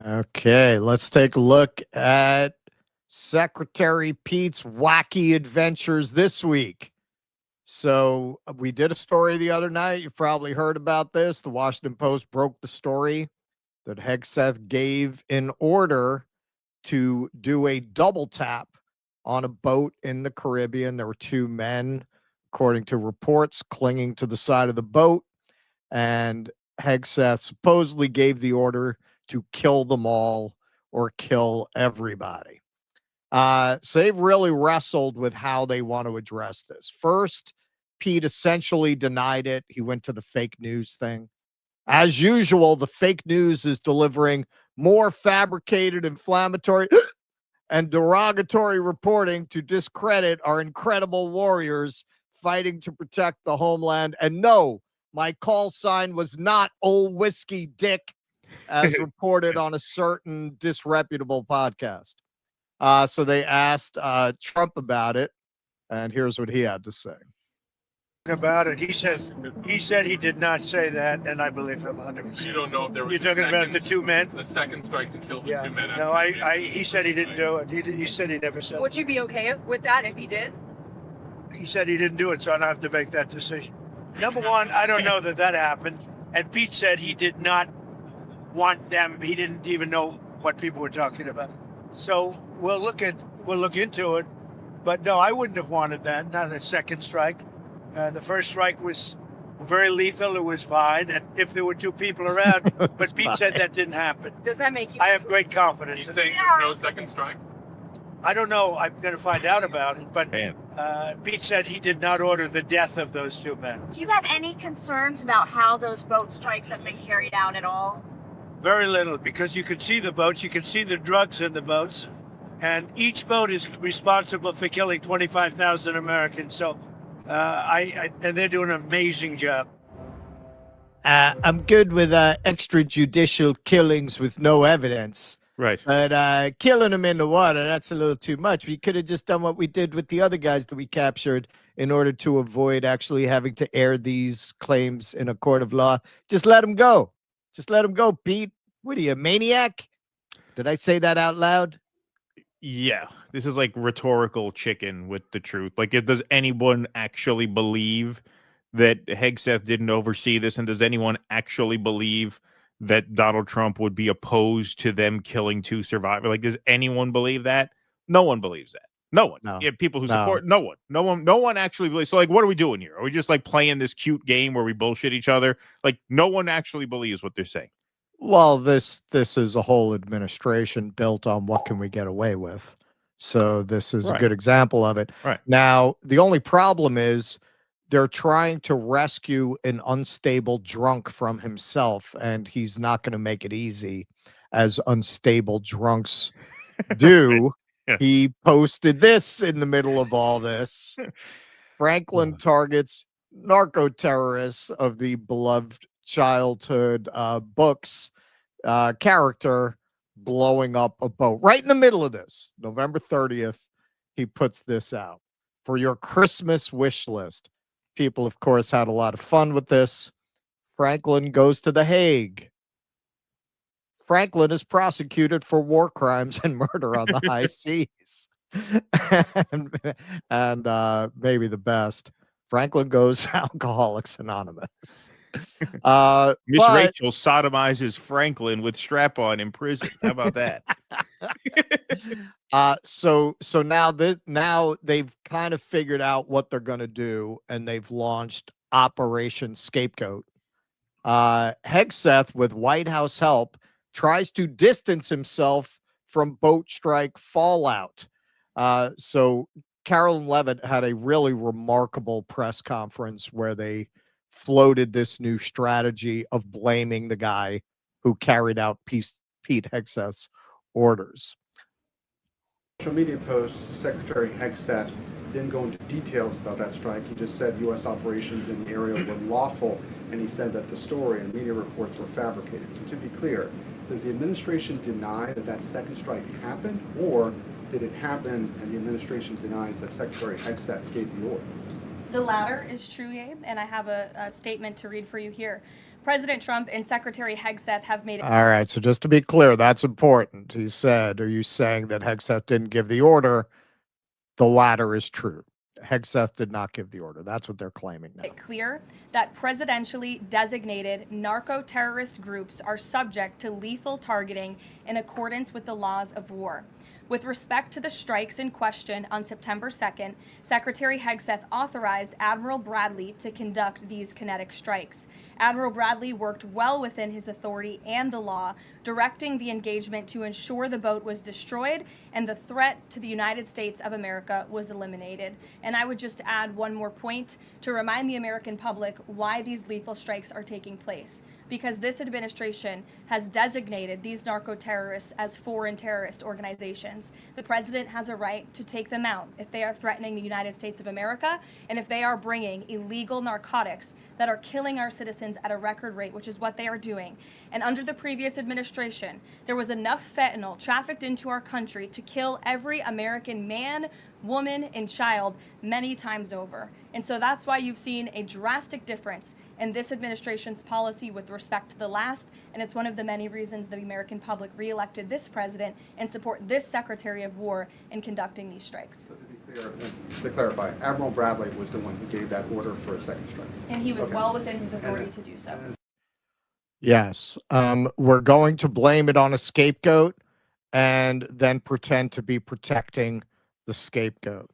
Okay, let's take a look at Secretary Pete's wacky adventures this week. So we did a story the other night. You probably heard about this. The Washington Post broke the story that Hegseth gave an order to do a double tap on a boat in the Caribbean. There were two men, according to reports, clinging to the side of the boat. And Hegseth supposedly gave the order to kill them all or kill everybody. So they've really wrestled with how they want to address this. First, Pete essentially denied it. He went to the fake news thing. As usual, the fake news is delivering more fabricated, inflammatory, and derogatory reporting to discredit our incredible warriors fighting to protect the homeland. And no, my call sign was not old whiskey dick, as reported on a certain disreputable podcast. So they asked Trump about it, and here's what he had to say. About it, he said he did not say that, and I believe him 100%. You don't know if there was. You're talking about the two men? The second strike to kill the two men. No, he said he didn't do it. He said he never said. Would you be okay with that if he did? He said he didn't do it, so I don't have to make that decision. Number one, I don't know that happened, and Pete said he did not want them. He didn't even know what people were talking about. So we'll look into it, but no, I wouldn't have wanted that. Not a second strike. The first strike was very lethal. It was fine, and if there were two people around, but Pete said that didn't happen. Does that make you? I have great confidence. You saying there's no second strike? I don't know. I'm going to find out about it, but Pete said he did not order the death of those two men. Do you have any concerns about how those boat strikes have been carried out at all? Very little, because you can see the boats, you can see the drugs in the boats, and each boat is responsible for killing 25,000 Americans. So, and they're doing an amazing job. I'm good with extrajudicial killings with no evidence. Right. But killing them in the water, that's a little too much. We could have just done what we did with the other guys that we captured in order to avoid actually having to air these claims in a court of law. Just let them go. Just let them go, Pete. What are you, a maniac? Did I say that out loud? Yeah. This is like rhetorical chicken with the truth. Like, does anyone actually believe that Hegseth didn't oversee this? And does anyone actually believe that Donald Trump would be opposed to them killing two survivors? Like, does anyone believe that? No one believes that. No one. No. Yeah, people who support, no one actually believes. So, like, what are we doing here? Are we just like playing this cute game where we bullshit each other? Like, no one actually believes what they're saying. Well, this is a whole administration built on what can we get away with. So this is a good example of it. Right. Now, the only problem is they're trying to rescue an unstable drunk from himself, and he's not going to make it easy, as unstable drunks do. Yeah. He posted this in the middle of all this. Franklin targets narco-terrorists of the beloved childhood books character blowing up a boat. Right in the middle of this, November 30th, he puts this out for your Christmas wish list. People, of course, had a lot of fun with this. Franklin goes to The Hague. Franklin is prosecuted for war crimes and murder on the high seas. and maybe the best, Franklin goes to Alcoholics Anonymous. Miss Rachel sodomizes Franklin with strap-on in prison. How about that? So now they've kind of figured out what they're going to do, and they've launched Operation Scapegoat. Hegseth, with White House help, tries to distance himself from boat strike fallout. So Carolyn Levitt had a really remarkable press conference where they floated this new strategy of blaming the guy who carried out Pete Hegseth's orders. Social media post, Secretary Hegseth didn't go into details about that strike. He just said U.S. operations in the area were lawful, and he said that the story and media reports were fabricated. So to be clear, does the administration deny that that second strike happened, or did it happen and the administration denies that Secretary Hegseth gave the order? The latter is true, Abe, and I have a statement to read for you here. President Trump and Secretary Hegseth have made it. All right. So just to be clear, that's important. He said, are you saying that Hegseth didn't give the order? The latter is true. Hegseth did not give the order. That's what they're claiming now. Clear that presidentially designated narco-terrorist groups are subject to lethal targeting in accordance with the laws of war. With respect to the strikes in question on September 2nd, Secretary Hegseth authorized Admiral Bradley to conduct these kinetic strikes. Admiral Bradley worked well within his authority and the law, directing the engagement to ensure the boat was destroyed and the threat to the United States of America was eliminated. And I would just add one more point to remind the American public why these lethal strikes are taking place. Because this administration has designated these narco-terrorists as foreign terrorist organizations. The president has a right to take them out if they are threatening the United States of America and if they are bringing illegal narcotics that are killing our citizens at a record rate, which is what they are doing. And under the previous administration, there was enough fentanyl trafficked into our country to kill every American man, woman, and child many times over. And so that's why you've seen a drastic difference in this administration's policy with respect to the last, and it's one of the many reasons the American public reelected this president and support this Secretary of War in conducting these strikes. So to clarify, Admiral Bradley was the one who gave that order for a second strike. And he was well within his authority to do so. Yes. We're going to blame it on a scapegoat and then pretend to be protecting the scapegoat.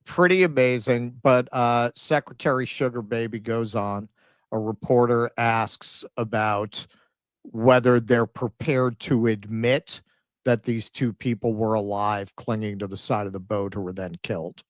Pretty amazing. But Secretary Sugar Baby goes on. A reporter asks about whether they're prepared to admit that these two people were alive clinging to the side of the boat who were then killed.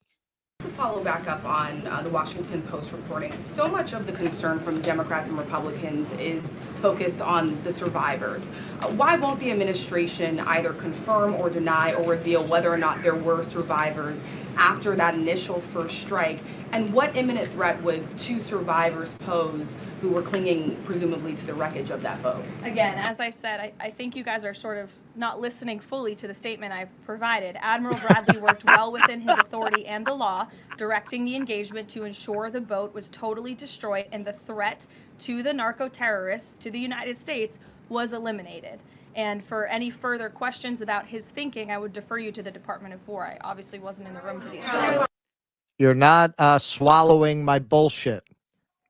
To follow back up on the Washington Post reporting, so much of the concern from Democrats and Republicans is focused on the survivors. Why won't the administration either confirm or deny or reveal whether or not there were survivors after that initial first strike? And what imminent threat would two survivors pose who were clinging presumably to the wreckage of that boat? Again, as I said, I think you guys are sort of not listening fully to the statement I've provided. Admiral Bradley worked well within his authority and the law, directing the engagement to ensure the boat was totally destroyed and the threat to the narco-terrorists, to the United States, was eliminated. And for any further questions about his thinking, I would defer you to the Department of War. I obviously wasn't in the room for these shows. You're not swallowing my bullshit.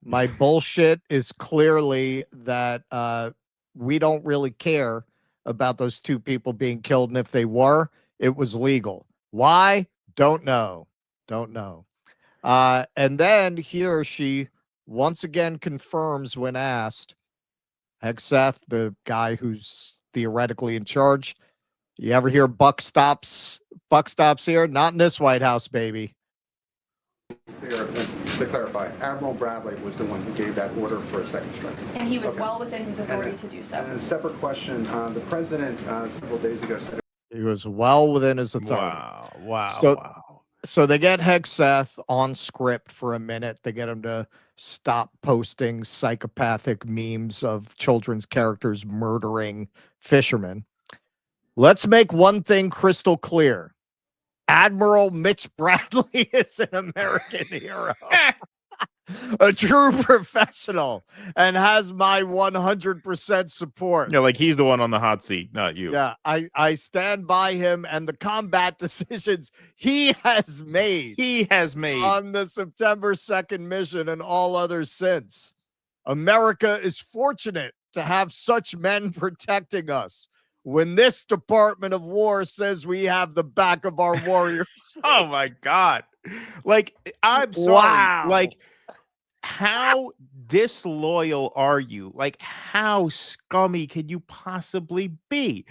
My bullshit is clearly that we don't really care about those two people being killed. And if they were, it was legal. Why? Don't know. Don't know. And then here she once again confirms when asked, Hegseth, the guy who's theoretically in charge, you ever hear buck stops here? Not in this White House, baby. To clarify, Admiral Bradley was the one who gave that order for a second strike. And he was well within his authority to do so. And a separate question, the president several days ago said He was well within his authority. Wow. So they get Hegseth on script for a minute. They get him to stop posting psychopathic memes of children's characters murdering fishermen. Let's make one thing crystal clear. Admiral Mitch Bradley is an American hero. A true professional and has my 100% support. Yeah, like he's the one on the hot seat, not you. Yeah, I stand by him and the combat decisions he has made. On the September 2nd mission and all others since. America is fortunate to have such men protecting us. When this Department of War says we have the back of our warriors. Oh my God. Like, I'm sorry. Wow. Like, how disloyal are you? Like, how scummy can you possibly be?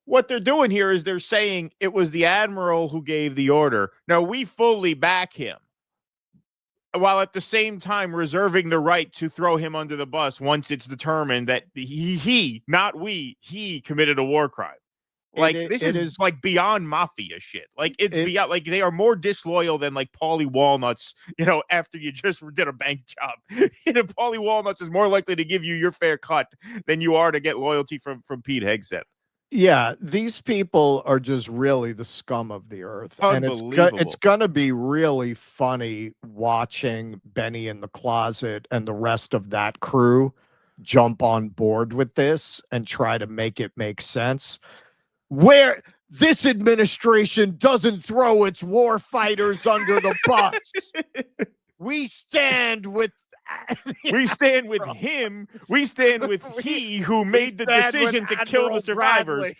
What they're doing here is they're saying it was the admiral who gave the order. No, we fully back him, while at the same time reserving the right to throw him under the bus once it's determined that he, not we, he committed a war crime. Like, this is like beyond mafia shit. Like, it's beyond, like, they are more disloyal than like Paulie Walnuts, after you just did a bank job. Paulie Walnuts is more likely to give you your fair cut than you are to get loyalty from Pete Hegseth. Yeah, these people are just really the scum of the earth, and it's Unbelievable. gonna be really funny watching Benny in the Closet and the rest of that crew jump on board with this and try to make it make sense. Where this administration doesn't throw its war fighters under the bus. We stand with We stand with Admiral. him. We stand with he who made the stand with decision to kill Admiral the survivors. Bradley.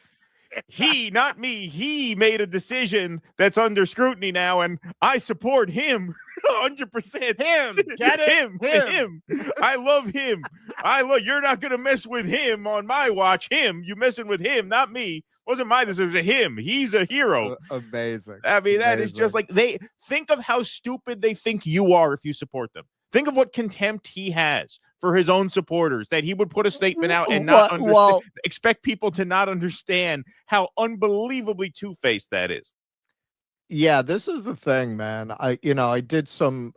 He, not me, he made a decision that's under scrutiny now, and I support him 100%. Him, get it? Him. I love him. You're not gonna mess with him on my watch. Him, you messing with him, not me. Wasn't my decision, it was him. He's a hero. Amazing. I mean, that is just like, they think of how stupid they think you are if you support them. Think of what contempt he has for his own supporters, that he would put a statement out and not expect people to not understand how unbelievably two-faced that is. Yeah, this is the thing, man. I did some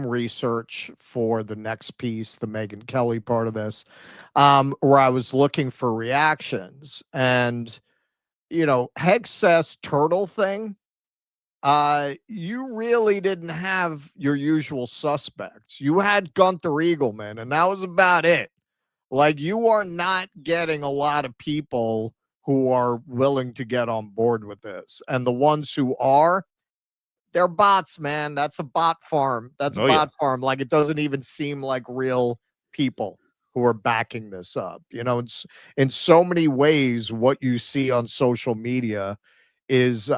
research for the next piece, the Megyn Kelly part of this, where I was looking for reactions. And Hegseth's turtle thing, you really didn't have your usual suspects. You had Gunther Eagleman, and that was about it. Like, you are not getting a lot of people who are willing to get on board with this. And the ones who are, they're bots, man. That's a bot farm. That's a bot farm. Like, it doesn't even seem like real people who are backing this up. It's, in so many ways, what you see on social media is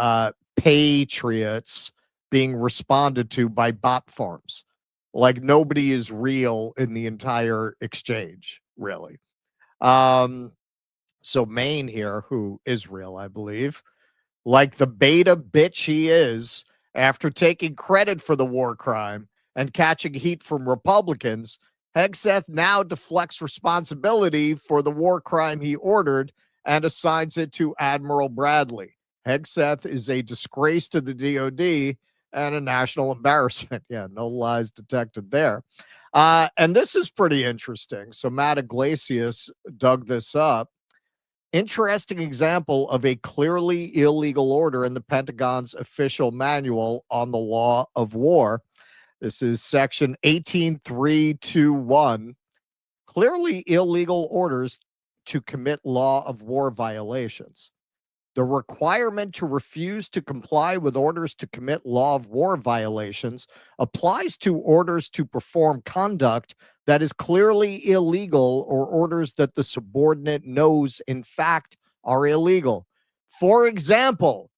patriots being responded to by bot farms. Like, nobody is real in the entire exchange, really. So Maine here, who is real, I believe, like the beta bitch he is, after taking credit for the war crime and catching heat from Republicans, Hegseth now deflects responsibility for the war crime he ordered and assigns it to Admiral Bradley. Hegseth is a disgrace to the DOD and a national embarrassment. Yeah, no lies detected there. And this is pretty interesting. So Matt Iglesias dug this up. Interesting example of a clearly illegal order in the Pentagon's official manual on the law of war. This is section 18321. Clearly illegal orders to commit law of war violations. The requirement to refuse to comply with orders to commit law of war violations applies to orders to perform conduct that is clearly illegal or orders that the subordinate knows in fact are illegal. For example,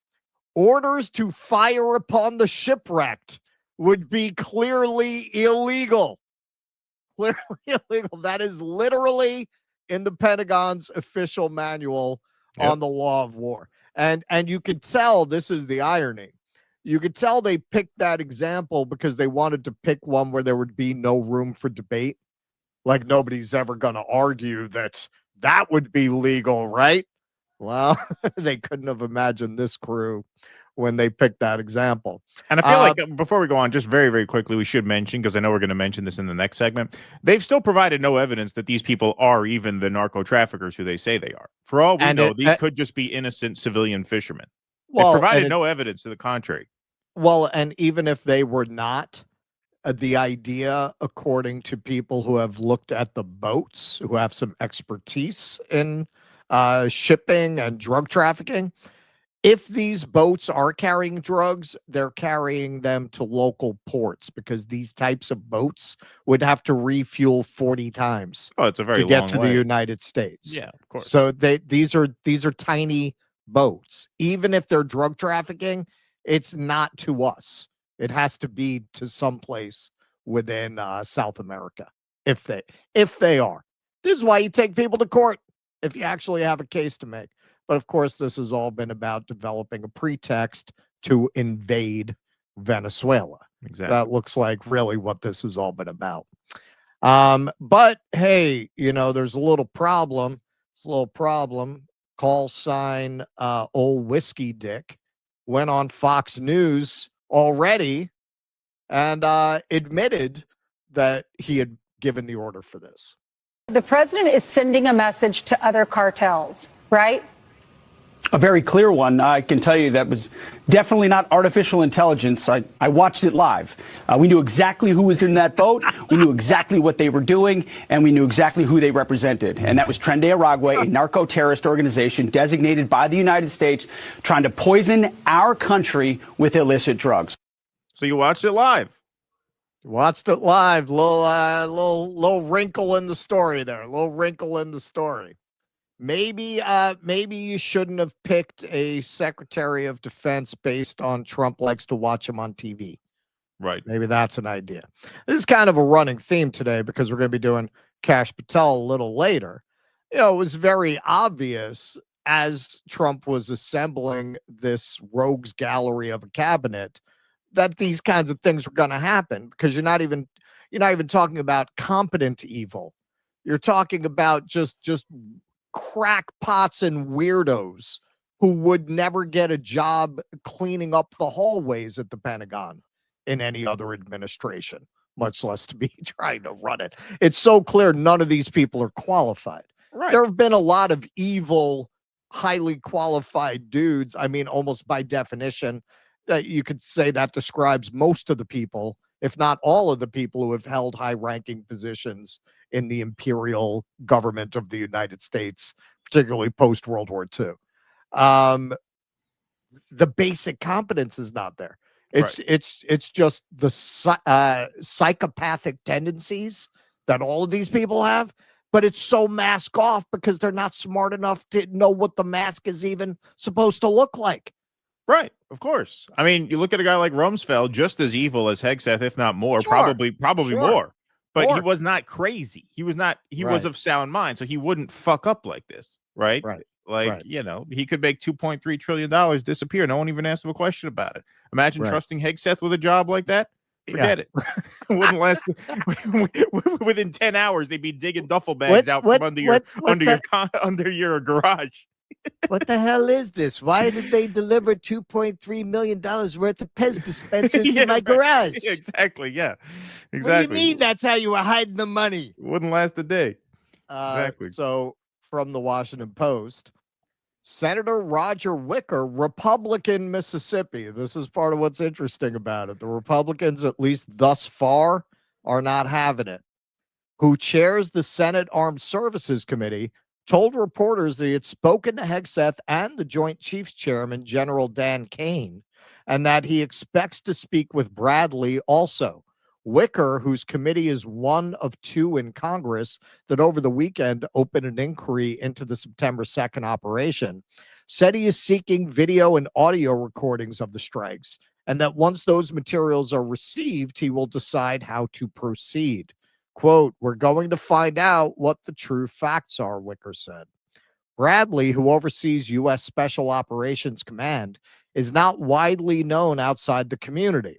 orders to fire upon the shipwrecked would be clearly illegal. Clearly illegal. That is literally in the Pentagon's official manual on the law of war. And you could tell, this is the irony. You could tell they picked that example because they wanted to pick one where there would be no room for debate. Like, nobody's ever going to argue that would be legal, right? Well, they couldn't have imagined this crew when they picked that example. And I feel like before we go on, just very, very quickly, we should mention, because I know we're going to mention this in the next segment, they've still provided no evidence that these people are even the narco traffickers who they say they are. For all we know, these could just be innocent civilian fishermen. Well, they provided no evidence to the contrary. Well, and even if they were not, the idea, according to people who have looked at the boats, who have some expertise in shipping and drug trafficking, if these boats are carrying drugs, they're carrying them to local ports, because these types of boats would have to refuel 40 times it's a very to get long to way. the United States. Yeah, of course. So these are tiny boats. Even if they're drug trafficking, it's not to us. It has to be to someplace within South America, if they are. This is why you take people to court, if you actually have a case to make. But of course, this has all been about developing a pretext to invade Venezuela. Exactly. That looks like really what this has all been about. But hey, there's a little problem. It's a little problem. Call sign old whiskey dick went on Fox News already and admitted that he had given the order for this. The president is sending a message to other cartels, right? A very clear one. I can tell you that was definitely not artificial intelligence. I watched it live. We knew exactly who was in that boat. We knew exactly what they were doing, and we knew exactly who they represented. And that was Tren de Aragua, a narco-terrorist organization designated by the United States, trying to poison our country with illicit drugs. So you watched it live. Watched it live. Little wrinkle in the story there. Little wrinkle in the story. Maybe you shouldn't have picked a Secretary of Defense based on Trump likes to watch him on TV. Right. Maybe that's an idea. This is kind of a running theme today because we're going to be doing Kash Patel a little later. You know, it was very obvious as Trump was assembling this rogues gallery of a cabinet that these kinds of things were going to happen, because you're not even talking about competent evil. You're talking about just crackpots and weirdos who would never get a job cleaning up the hallways at the Pentagon in any other administration, much less to be trying to run it. It's so clear none of these people are qualified. Right. There have been a lot of evil, highly qualified dudes. I mean, almost by definition, that you could say that describes most of the people, if not all of the people who have held high-ranking positions in the imperial government of the United States, particularly post-World War II. The basic competence is not there. It's just the psychopathic tendencies that all of these people have, but it's so mask off because they're not smart enough to know what the mask is even supposed to look like. Right, of course. I mean, you look at a guy like Rumsfeld, just as evil as Hegseth, if not more, Sure. probably Sure. more. But More. he was not crazy. He was not. He was Right. of sound mind, so he wouldn't fuck up like this, right? Right. Like, Right. you know, he could make $2.3 trillion disappear. No one even asked him a question about it. Imagine Right. trusting Hegseth with a job like that. Forget it. Wouldn't last. Within 10 hours, they'd be digging duffel bags out from under your garage. What the hell is this? Why did they deliver $2.3 million worth of Pez dispensers to my garage? Exactly. Yeah. What Exactly. do you mean that's how you were hiding the money? Wouldn't last a day. Exactly. So, from the Washington Post, Senator Roger Wicker, Republican, Mississippi. This is part of what's interesting about it. The Republicans, at least thus far, are not having it. Who chairs the Senate Armed Services Committee, told reporters that he had spoken to Hegseth and the Joint Chiefs Chairman, General Dan Kane, and that he expects to speak with Bradley also. Wicker, whose committee is one of two in Congress that over the weekend opened an inquiry into the September 2nd operation, said he is seeking video and audio recordings of the strikes, and that once those materials are received, he will decide how to proceed. Quote, "We're going to find out what the true facts are," Wicker said. Bradley, who oversees U.S. Special Operations Command, is not widely known outside the community.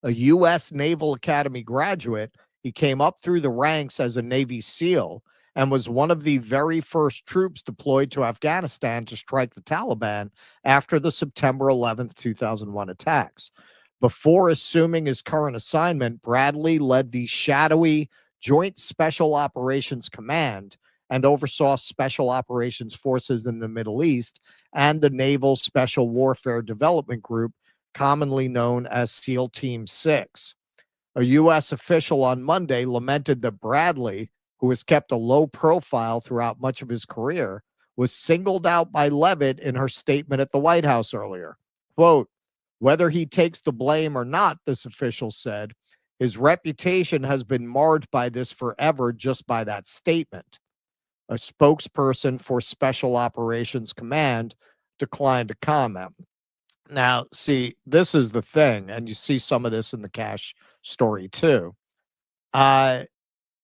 A U.S. Naval Academy graduate, he came up through the ranks as a Navy SEAL and was one of the very first troops deployed to Afghanistan to strike the Taliban after the September 11th, 2001 attacks. Before assuming his current assignment, Bradley led the shadowy Joint Special Operations Command and oversaw special operations forces in the Middle East and the Naval Special Warfare Development Group, commonly known as SEAL Team 6. A U.S. official on Monday lamented that Bradley, who has kept a low profile throughout much of his career, was singled out by Leavitt in her statement at the White House earlier. Quote, "Whether he takes the blame or not," this official said, "his reputation has been marred by this forever just by that statement." A spokesperson for Special Operations Command declined to comment. Now, see, this is the thing, and you see some of this in the Kash story too.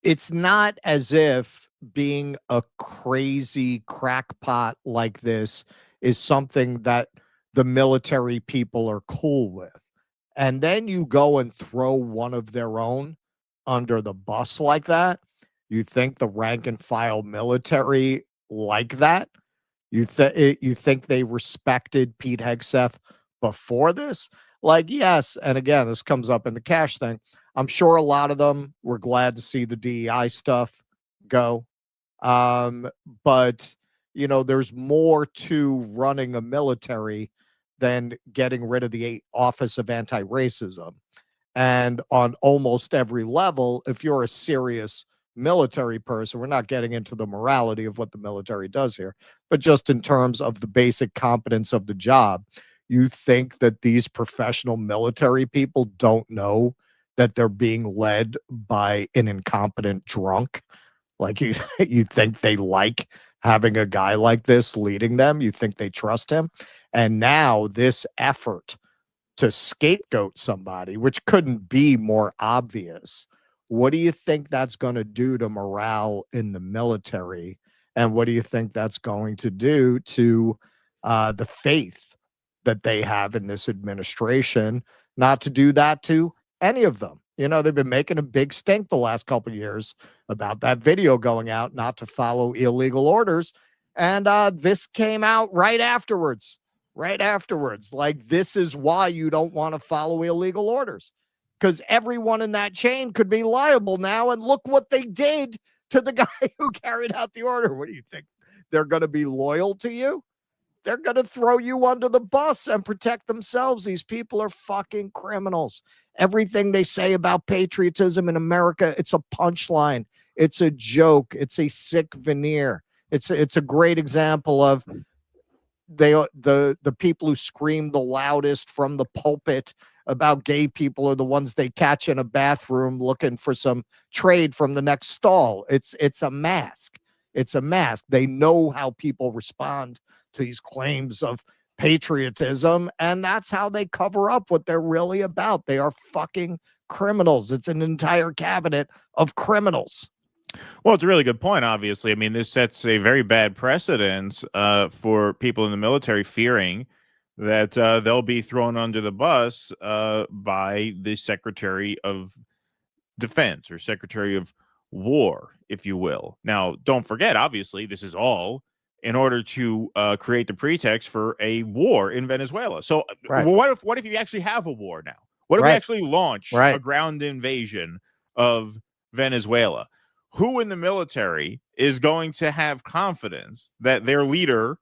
It's not as if being a crazy crackpot like this is something that the military people are cool with. And then you go and throw one of their own under the bus like that. You think the rank and file military like that? You think they respected Pete Hegseth before this? Like, yes. And again, this comes up in the Kash thing. I'm sure a lot of them were glad to see the DEI stuff go. But, there's more to running a military than getting rid of the Office of Anti-Racism. And on almost every level, if you're a serious military person, we're not getting into the morality of what the military does here, but just in terms of the basic competence of the job, you think that these professional military people don't know that they're being led by an incompetent drunk? Like you think they like having a guy like this leading them? You think they trust him? And now this effort to scapegoat somebody, which couldn't be more obvious, what do you think that's going to do to morale in the military? And what do you think that's going to do to the faith that they have in this administration? Not to do that to any of them. They've been making a big stink the last couple of years about that video going out, not to follow illegal orders. And this came out right afterwards. Like, this is why you don't want to follow illegal orders, because everyone in that chain could be liable now. And look what they did to the guy who carried out the order. What do you think? They're going to be loyal to you? They're going to throw you under the bus and protect themselves. These people are fucking criminals. Everything they say about patriotism in America, it's a punchline. It's a joke. It's a sick veneer. It's a great example of the people who scream the loudest from the pulpit about gay people are the ones they catch in a bathroom looking for some trade from the next stall. It's a mask. It's a mask. They know how people respond to these claims of patriotism, and that's how they cover up what they're really about. They are fucking criminals. It's an entire cabinet of criminals. Well, it's a really good point, obviously. I mean, this sets a very bad precedent for people in the military fearing that they'll be thrown under the bus by the Secretary of Defense or Secretary of War, if you will. Now, don't forget, obviously, this is all in order to create the pretext for a war in Venezuela. So Right. What if you actually have a war now? What if we actually launch a ground invasion of Venezuela? Who in the military is going to have confidence that their leader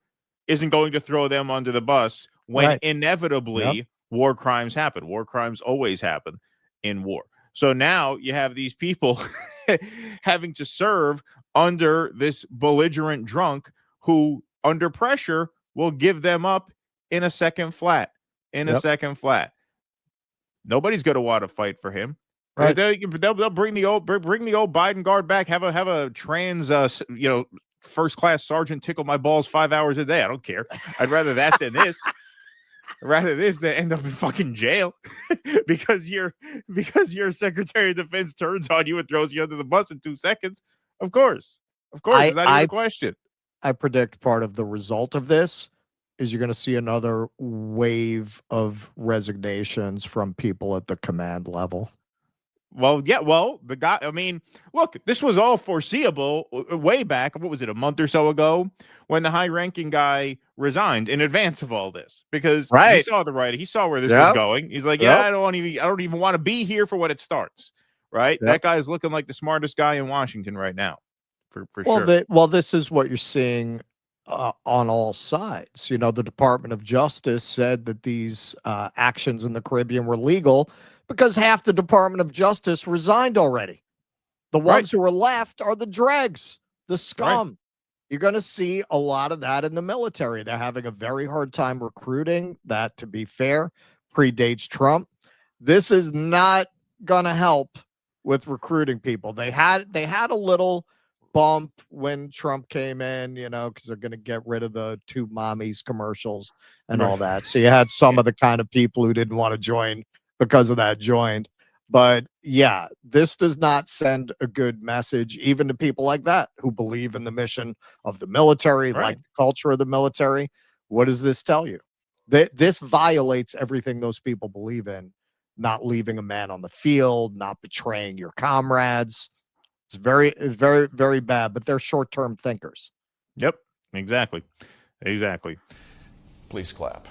isn't going to throw them under the bus when inevitably war crimes happen? War crimes always happen in war. So now you have these people having to serve under this belligerent drunk who, under pressure, will give them up in a second flat. Nobody's going to want to fight for him. Right. They'll bring the old Biden guard back. Have a trans first class sergeant tickle my balls 5 hours a day. I don't care. I'd rather that than this. Rather this than end up in fucking jail because your Secretary of Defense turns on you and throws you under the bus in 2 seconds. Of course, it's not even a question. I predict part of the result of this is you're going to see another wave of resignations from people at the command level. Well, yeah. Well, the guy, I mean, look, this was all foreseeable way back. What was it, a month or so ago when the high ranking guy resigned in advance of all this? Because he saw the writing. He saw where this was going. He's like, I don't even want to be here for when it starts. Right. That guy is looking like the smartest guy in Washington right now. For sure. This is what you're seeing on all sides. The Department of Justice said that these actions in the Caribbean were legal because half the Department of Justice resigned already. The ones who are left are the dregs, the scum. Right. You're going to see a lot of that in the military. They're having a very hard time recruiting. That, to be fair, predates Trump. This is not going to help with recruiting people. They had a little bump when Trump came in, because they're going to get rid of the two mommies commercials and all that. So you had some of the kind of people who didn't want to join because of that joined. But yeah, this does not send a good message, even to people like that who believe in the mission of the military, like the culture of the military. What does this tell you? This violates everything those people believe in. Not leaving a man on the field, not betraying your comrades. It's very, very, very bad, but they're short-term thinkers. Yep, exactly. Please clap.